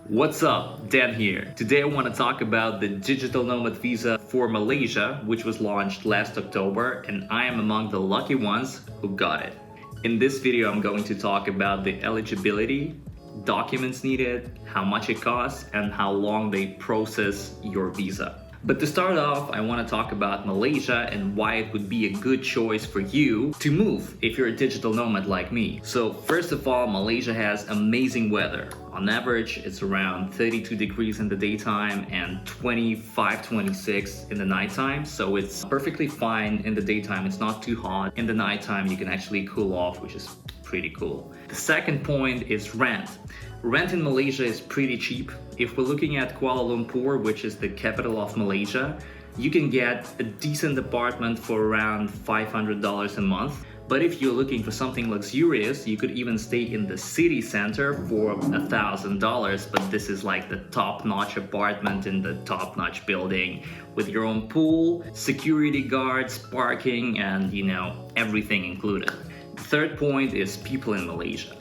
What's up, Dan here. Today I want to talk about the digital nomad visa for Malaysia, which was launched last October, and I am among the lucky ones who got it. In this video, I'm going to talk about the eligibility, documents needed, how much it costs, and how long they process your visa. But to start off, I want to talk about Malaysia and why it would be a good choice for you to move if you're a digital nomad like me. So first of all, Malaysia has amazing weather. On average, it's around 32 degrees in the daytime and 25-26 in the nighttime. So it's perfectly fine in the daytime. It's not too hot. In the nighttime, you can actually cool off, which is pretty cool. The second point is rent. Rent in Malaysia is pretty cheap. If we're looking at Kuala Lumpur, which is the capital of Malaysia, you can get a decent apartment for around $500 a month. But if you're looking for something luxurious, you could even stay in the city center for $1,000. But this is like the top-notch apartment in the top-notch building with your own pool, security guards, parking, and everything included. The third point is people in Malaysia.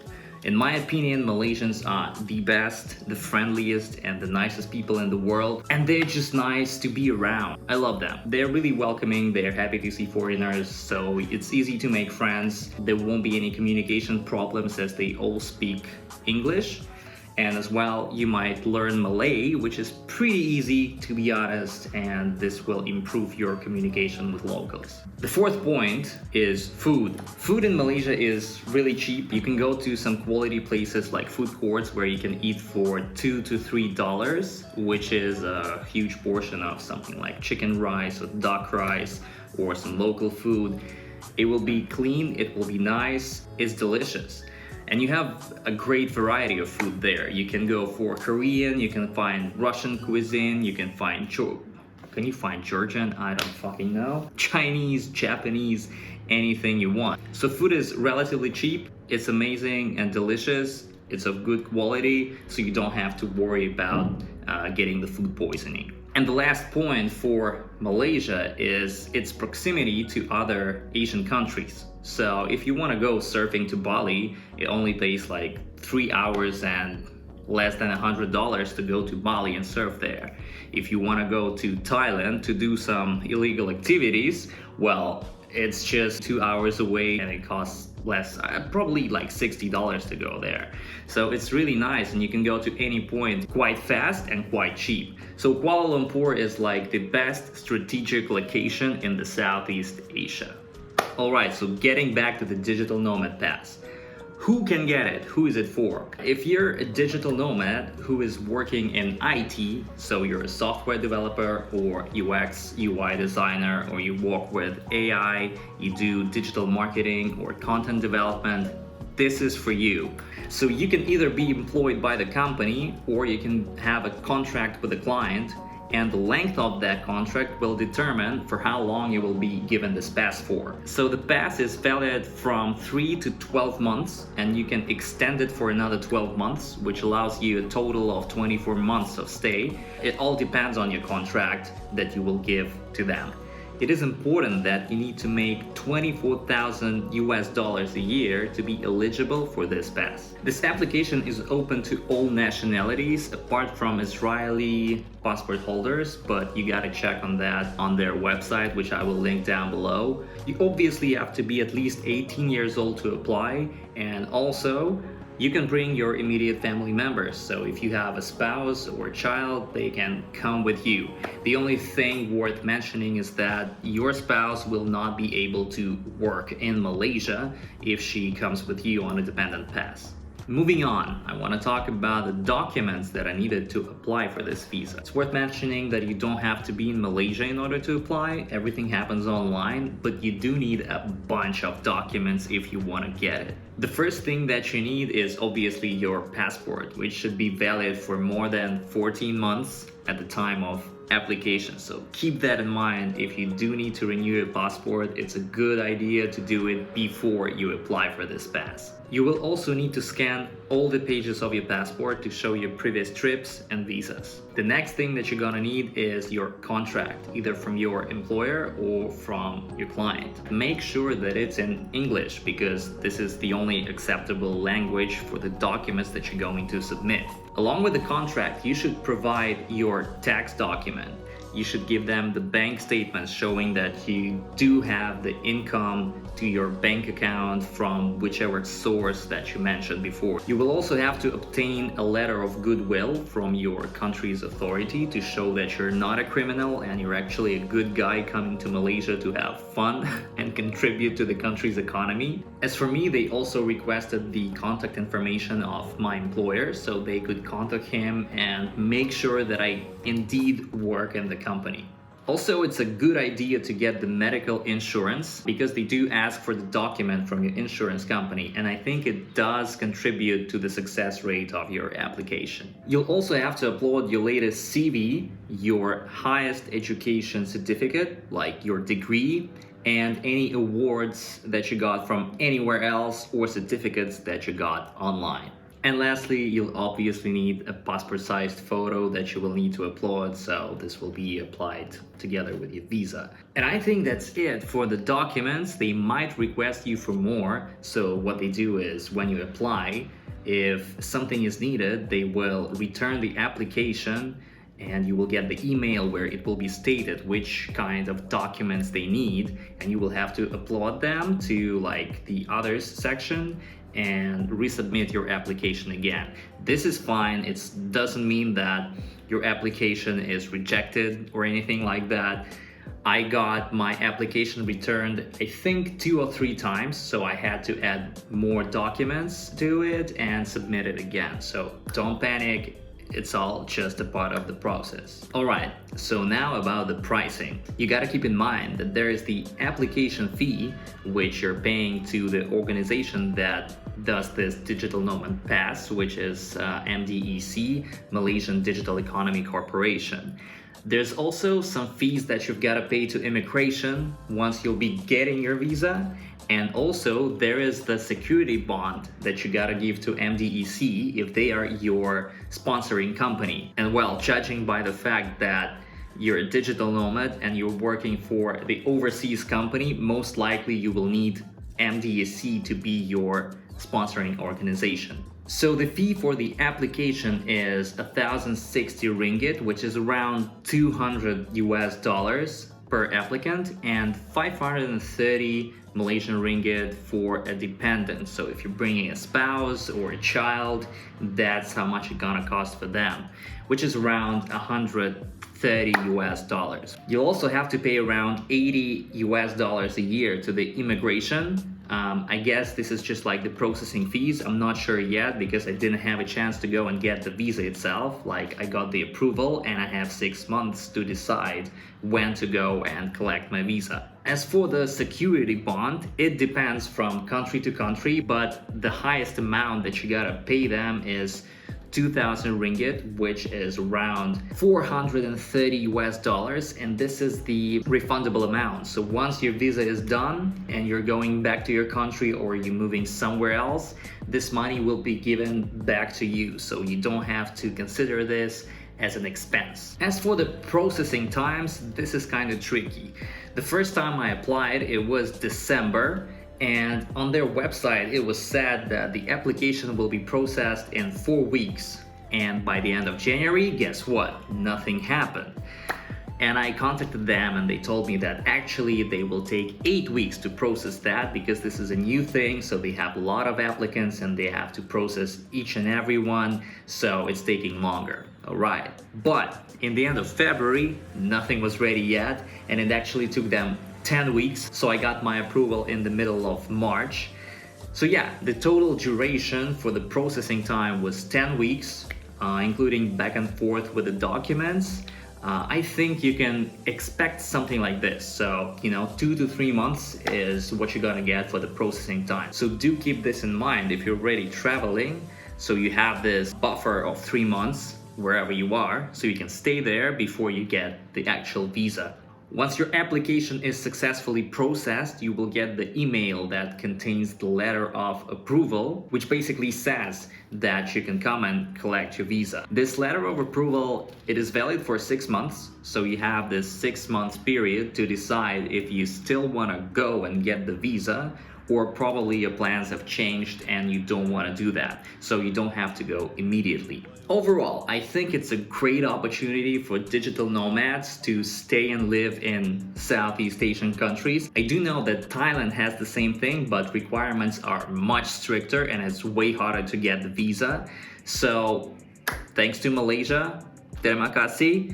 In my opinion, Malaysians are the best, the friendliest, and the nicest people in the world, and they're just nice to be around. I love them. They're really welcoming, they're happy to see foreigners, so it's easy to make friends. There won't be any communication problems as they all speak English. And as well, you might learn Malay, which is pretty easy to be honest, and this will improve your communication with locals. The fourth point is food. Food in Malaysia is really cheap. You can go to some quality places like food courts where you can eat for $2 to $3, which is a huge portion of something like chicken rice or duck rice or some local food. It will be clean, it will be nice, it's delicious. And you have a great variety of food there. You can go for Korean, you can find Russian cuisine, you can find can you find Georgian? I don't fucking know. Chinese, Japanese, anything you want. So food is relatively cheap, it's amazing and delicious, it's of good quality, so you don't have to worry about getting the food poisoning. And the last point for Malaysia is its proximity to other Asian countries. So if you want to go surfing to Bali, it only takes like 3 hours and less than $100 to go to Bali and surf there. If you want to go to Thailand to do some illegal activities, well, it's just 2 hours away and it costs less, probably like $60 to go there. So it's really nice and you can go to any point quite fast and quite cheap. So Kuala Lumpur is like the best strategic location in the Southeast Asia. Alright, so getting back to the digital nomad pass. Who can get it? Who is it for? If you're a digital nomad who is working in IT, so you're a software developer or UX, UI designer, or you work with AI, you do digital marketing or content development, this is for you. So you can either be employed by the company or you can have a contract with a client, and the length of that contract will determine for how long you will be given this pass for. So the pass is valid from 3 to 12 months and you can extend it for another 12 months, which allows you a total of 24 months of stay. It all depends on your contract that you will give to them. It is important that you need to make $24,000 a year to be eligible for this pass. This application is open to all nationalities apart from Israeli passport holders, but you gotta check on that on their website, which I will link down below. You obviously have to be at least 18 years old to apply, and also you can bring your immediate family members. So if you have a spouse or a child, they can come with you. The only thing worth mentioning is that your spouse will not be able to work in Malaysia if she comes with you on a dependent pass. Moving on, I want to talk about the documents that are needed to apply for this visa. It's worth mentioning that you don't have to be in Malaysia in order to apply. Everything happens online, but you do need a bunch of documents if you want to get it. The first thing that you need is obviously your passport, which should be valid for more than 14 months at the time of application. So keep that in mind. If you do need to renew your passport, it's a good idea to do it before you apply for this pass. You will also need to scan all the pages of your passport to show your previous trips and visas. The next thing that you're gonna need is your contract, either from your employer or from your client. Make sure that it's in English because this is the only acceptable language for the documents that you're going to submit. Along with the contract, you should provide your tax document. You should give them the bank statements showing that you do have the income to your bank account from whichever source that you mentioned before. You will also have to obtain a letter of goodwill from your country's authority to show that you're not a criminal and you're actually a good guy coming to Malaysia to have fun and contribute to the country's economy. As for me, they also requested the contact information of my employer so they could contact him and make sure that I indeed work in the company. Also, it's a good idea to get the medical insurance because they do ask for the document from your insurance company, and I think it does contribute to the success rate of your application. You'll also have to upload your latest CV, your highest education certificate, like your degree, and any awards that you got from anywhere else or certificates that you got online. And lastly, you'll obviously need a passport-sized photo that you will need to upload, so this will be applied together with your visa. And I think that's it for the documents. They might request you for more, so what they do is when you apply, if something is needed, they will return the application and you will get the email where it will be stated which kind of documents they need, and you will have to upload them to like the others section and resubmit your application again. This is fine. It doesn't mean that your application is rejected or anything like that. I got my application returned, I think 2 or 3 times, so I had to add more documents to it and submit it again. So don't panic. It's all just a part of the process. Alright, so now about the pricing. You gotta keep in mind that there is the application fee, which you're paying to the organization that does this Digital Nomad Pass, which is MDEC, Malaysian Digital Economy Corporation. There's also some fees that you've got to pay to immigration once you'll be getting your visa. And also there is the security bond that you gotta give to MDEC if they are your sponsoring company. And well, judging by the fact that you're a digital nomad and you're working for the overseas company, most likely you will need MDEC to be your sponsoring organization. So the fee for the application is 1,060 ringgit, which is around $200 per applicant, and 530 Malaysian ringgit for a dependent. So if you're bringing a spouse or a child, that's how much it's gonna cost for them, which is around $130. You'll also have to pay around $80 a year to the immigration. I guess this is just like the processing fees. I'm not sure yet because I didn't have a chance to go and get the visa itself. Like, I got the approval and I have 6 months to decide when to go and collect my visa. As for the security bond, it depends from country to country, but the highest amount that you gotta pay them is 2,000 ringgit, which is around $430, and this is the refundable amount. So once your visa is done and you're going back to your country or you're moving somewhere else, this money will be given back to you, so you don't have to consider this as an expense. As for the processing times, this is kind of tricky. The first time I applied, it was December, and on their website it was said that the application will be processed in 4 weeks, and by the end of January, guess what? Nothing happened. And I contacted them and they told me that actually they will take 8 weeks to process that because this is a new thing, so they have a lot of applicants and they have to process each and every one, so it's taking longer. Alright, but in the end of February, nothing was ready yet, and it actually took them 10 weeks, so I got my approval in the middle of March. So yeah, the total duration for the processing time was 10 weeks, including back and forth with the documents. I think you can expect something like this. So, 2 to 3 months is what you're gonna get for the processing time. So do keep this in mind if you're already traveling, so you have this buffer of 3 months wherever you are, so you can stay there before you get the actual visa. Once your application is successfully processed, you will get the email that contains the letter of approval, which basically says that you can come and collect your visa. This letter of approval, it is valid for 6 months, so you have this 6 months period to decide if you still want to go and get the visa, or probably your plans have changed and you don't want to do that, so you don't have to go immediately. Overall, I think it's a great opportunity for digital nomads to stay and live in Southeast Asian countries. I do know that Thailand has the same thing, but requirements are much stricter and it's way harder to get the visa. So thanks to Malaysia, terima kasih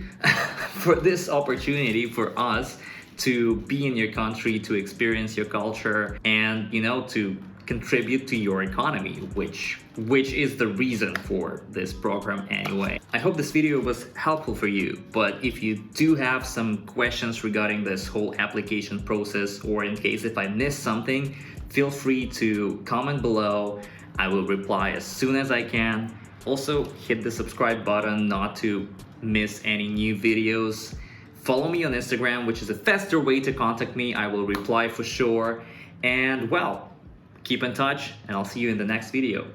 for this opportunity for us to be in your country, to experience your culture, and to contribute to your economy, which is the reason for this program anyway. I hope this video was helpful for you, but if you do have some questions regarding this whole application process, or in case if I missed something, feel free to comment below. I will reply as soon as I can. Also, hit the subscribe button not to miss any new videos. Follow me on Instagram, which is a faster way to contact me. I will reply for sure. And well, keep in touch, and I'll see you in the next video.